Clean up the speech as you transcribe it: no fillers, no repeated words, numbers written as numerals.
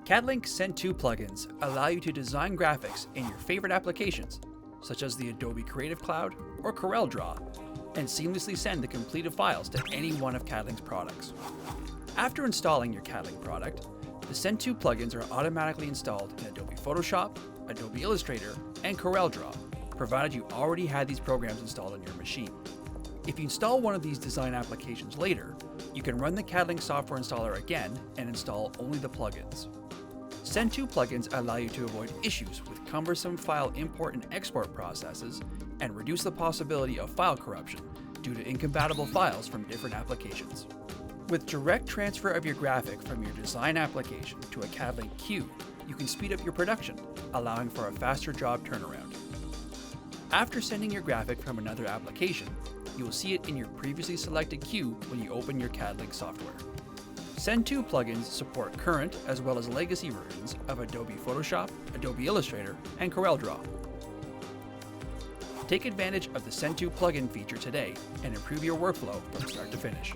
CADlink Send To plugins allow you to design graphics in your favorite applications, such as the Adobe Creative Cloud or CorelDRAW, and seamlessly send the completed files to any one of CADlink's products. After installing your CADlink product, the Send To plugins are automatically installed in Adobe Photoshop, Adobe Illustrator, and CorelDRAW, provided you already had these programs installed on your machine. If you install one of these design applications later, you can run the CADlink software installer again and install only the plugins. Send To plugins allow you to avoid issues with cumbersome file import and export processes and reduce the possibility of file corruption due to incompatible files from different applications. With direct transfer of your graphic from your design application to a CADlink queue, you can speed up your production, allowing for a faster job turnaround. After sending your graphic from another application, you will see it in your previously selected queue when you open your CADlink software. Send To plugins support current as well as legacy versions of Adobe Photoshop, Adobe Illustrator, and CorelDRAW. Take advantage of the Send To plugin feature today and improve your workflow from start to finish.